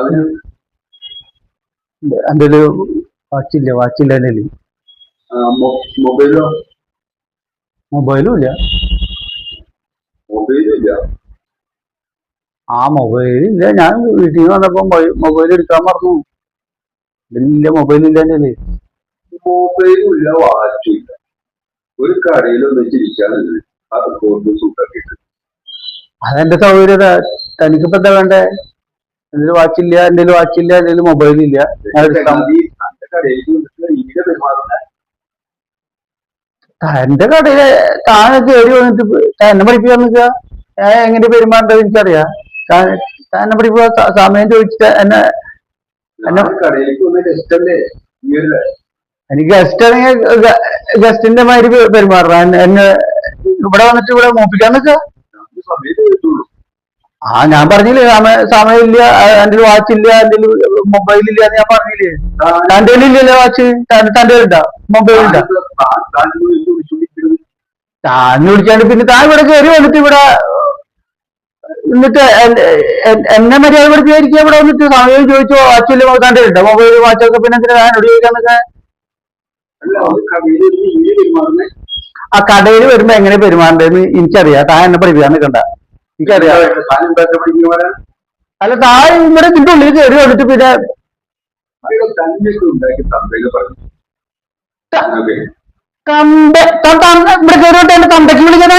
അവന് എന്റെ ഒരു വാച്ചില്ല എന്റെ മൊബൈലോ? മൊബൈലും ഇല്ല. മൊബൈലില്ല. ഞാൻ വീട്ടിൽ നിന്ന് വന്നപ്പോ മൊബൈൽ എടുക്കാൻ മറന്നു. ഇല്ല, മൊബൈലില്ല എന്റെ. മൊബൈലും ഇല്ല, വാച്ചും ഇല്ല. ഒരു കടയിൽ ഒന്നിച്ചിരിക്കാനുണ്ട്. അതെന്റെ സൗകര്യത. തനിക്കിപ്പോ എന്താ വേണ്ടേ? എന്റെ വാച്ചില്ല, എന്റെ മൊബൈലില്ല. എന്റെ കടയില് താൻ കയറി വന്നിട്ട് എന്നെ പഠിപ്പിക്കാൻ നിൽക്കുക. എങ്ങനെ പെരുമാറേണ്ടത് എനിക്കറിയാം. എന്നെ പഠിപ്പോ സമയം ചോദിച്ചിട്ട് എന്നെ എനിക്ക് ഗസ്റ്റ് ആണെങ്കിൽ ഗസ്റ്റിന്റെ മാതിരി പെരുമാറണം. എന്നെ ഇവിടെ വന്നിട്ട് ഇവിടെ മോപ്പിക്കാൻ നിൽക്കുക. ഞാൻ പറഞ്ഞില്ലേ സമയമില്ല, എന്റെ വാച്ചില്ല, എന്റെ മൊബൈലില്ല എന്ന് ഞാൻ പറഞ്ഞില്ലേ. തന്റെ ഇല്ലല്ലോ വാച്ച്, തന്റെ ഉണ്ടാ മൊബൈൽ ഉണ്ടാ. താൻ വിളിക്കാണ്ട് പിന്നെ താൻ ഇവിടെ കയറി വന്നിട്ട് ഇവിടെ എന്നിട്ട് എന്നെ മര്യാദ പഠിപ്പിക്കായിരിക്കും. ഇവിടെ വന്നിട്ട് സമയം ചോദിച്ചോ വാച്ചില്ല തന്റെ ഉണ്ടോ മൊബൈൽ വാച്ചൊക്കെ. പിന്നെ എന്തിനാ ഞാൻ ഇവിടെ ചോദിക്കാന്നൊക്കെ. ആ കടയിൽ വരുമ്പോ എങ്ങനെ പെരുമാറേണ്ടതെന്ന് എനിക്കറിയാം. താൻ എന്നെ പഠിപ്പിക്കാൻ നിൽക്കണ്ട. എനിക്കറിയാം. അല്ല, താൻ ഇവിടെ ഇതിന്റെ ഉള്ളിൽ കയറി വന്നിട്ട് പിന്നെ ഇവിടെ കയറിയിട്ട് എന്റെ തന്തയ്ക്ക് വിളിക്കാൻ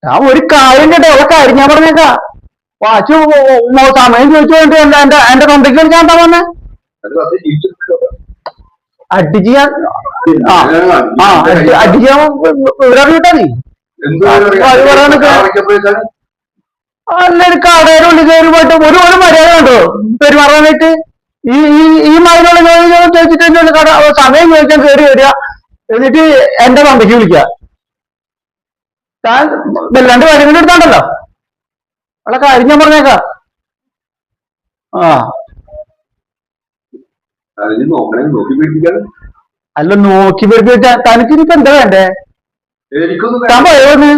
ഞാൻ ഒരു കാര്യം കേട്ടോ. ഉള്ള കാര്യം ഞാൻ പറഞ്ഞേക്കാം. വാച്ച് സമയം ചോദിച്ചുകൊണ്ട് എന്റെ തന്തയ്ക്ക് വിളിക്കാൻ എന്താ പറഞ്ഞേ? അടിച്ച് വിവരറിയിട്ടാ നീ. അല്ലൊരു കടയുടെ ഉള്ളിൽ കയറി പോയിട്ട് ഒരു മര്യാദ ഉണ്ടോ പെരുമാറാനായിട്ട്? ഈ മരുന്നുള്ള ചോദിച്ചിട്ട് കട സമയം ചോദിക്കാൻ കയറി വരിക, എന്നിട്ട് എന്റെ തന്തയ്ക്ക് വിളിക്കുക. താൻ വല്ലാണ്ട് കാര്യങ്ങൾ എടുത്താണ്ടല്ലോ. ഉള്ള കാര്യം ഞാൻ പറഞ്ഞേക്കാം. അല്ല, നോക്കി പഠിപ്പിച്ച തനിക്ക് ഇനിയിപ്പോ എന്താ വേണ്ടേ? താൻ പോയോന്ന്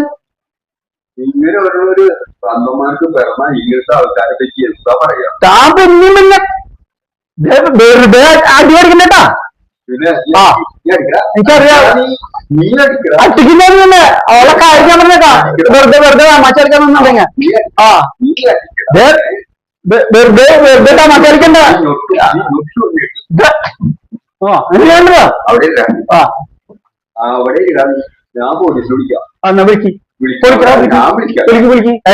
താൻ പിന്നെയും പിന്നെ വെറുതെ അടി അടിക്കണ്ടേട്ടാ. എനിക്കറിയാം അടിക്കുന്നതന്നെ. അവളെ കാര്യം ഞാൻ പറഞ്ഞേക്കാം. വെറുതെ തമാശടിക്കാന്നുണ്ടെങ്കിൽ വെറുതെ തമാശടിക്കണ്ട. എന്നാ വിളിക്ക്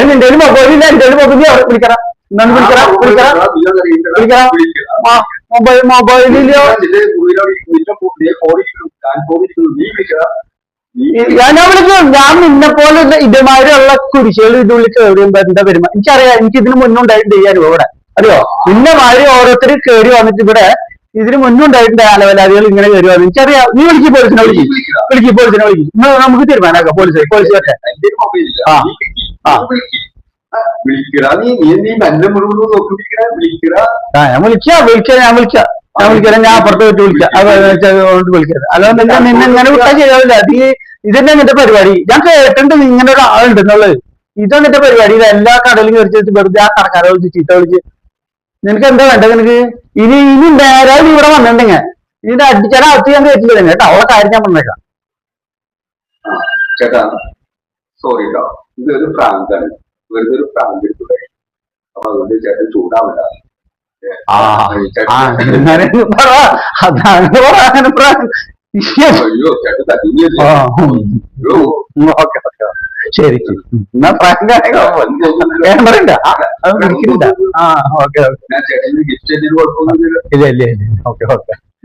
നിന്റെ മൊബൈലില്ല, എന്റെ മൊബൈൽ വിളിക്കറ. മൊബൈലില്ലോ ഞാൻ വിളിക്കും. ഞാൻ നിന്നെ പോലെ ഇതുമാതിരിയുള്ള കുരിശുകൾ ഇതുള്ളിൽ കയറിയുമ്പോ എന്താ വരുമ്പോ എനിക്കറിയാം. എനിക്ക് ഇതിന് മുന്നുണ്ടായിട്ടുണ്ട് ഈ അനുഭവം ഇവിടെ. അറിയോ? ഇന്ന മാതിരി ഓരോരുത്തർ കയറി വന്നിട്ട് ഇവിടെ ഇതിന് മുന്നുണ്ടായിട്ടുണ്ട് അലവലാദികൾ ഇങ്ങനെ കയറി വന്നു. എനിക്കറിയാം. നീ വിളിക്കും, പോലീസിനെ വിളിക്കും. നമുക്ക് തീരുമാനമാക്കാം. പോലീസ് പറ്റേ. ഞാൻ വിളിക്കാം. ഞാൻ അപ്പുറത്ത് വെച്ച് വിളിക്കാം. അല്ലാതെ നിന്നെ ഇങ്ങനെ വിട്ടാൽ ശരിയാവില്ല. ഇതന്നെ എന്റെ പരിപാടി. ഞാൻ കേട്ടിട്ടുണ്ട് ഇങ്ങനെ ഒരു ആളുണ്ടെന്നുള്ളത്. ഇതെന്നിട്ട് പരിപാടി. ഇത് എല്ലാ കടയിലും കയറിച്ചിട്ട് വെറുതെ ആ കടക്കാരെ വിളിച്ച് ചീത്ത വിളിച്ച്. നിനക്ക് എന്താ വേണ്ടത്? നിനക്ക് ഇനി നേരെ ഇവിടെ വന്നിട്ടുണ്ടെങ്കിൽ ഇതിന്റെ അടിച്ചാൽ അകത്ത് ഞാൻ കയറ്റില്ല തന്നെ കേട്ടോ. അവളെ കാര്യം ഞാൻ പറഞ്ഞേക്കാം. ചേട്ടാ സോറി കേട്ടോ, ഇതൊരു പ്രാങ്കാണ്. വെറുതെ ഒരു പ്രാങ്ക് എടുത്തൂടെ? അപ്പൊ അതുകൊണ്ട് ചേട്ടൻ ചൂടാവില്ല. അയ്യോ ചേട്ടൻ തട്ടിഞ്ഞോ. ശരി എന്നാ പ്രാങ്ക് പറയണ്ട. ഞാൻ ചേട്ടന് ഗിഫ്റ്റ് ചെയ്തതിന് കുഴപ്പമൊന്നുമില്ല. ഇല്ല. ഓക്കെ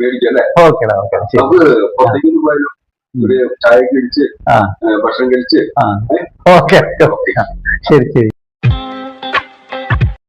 മേടിക്കല്ലേ? ഓക്കെടാ. നമുക്ക് പുറത്തേക്ക് പോയാലോ? ഒരു ചായ കഴിച്ച് ഭക്ഷണം കഴിച്ച്. ഓക്കെ ശരി.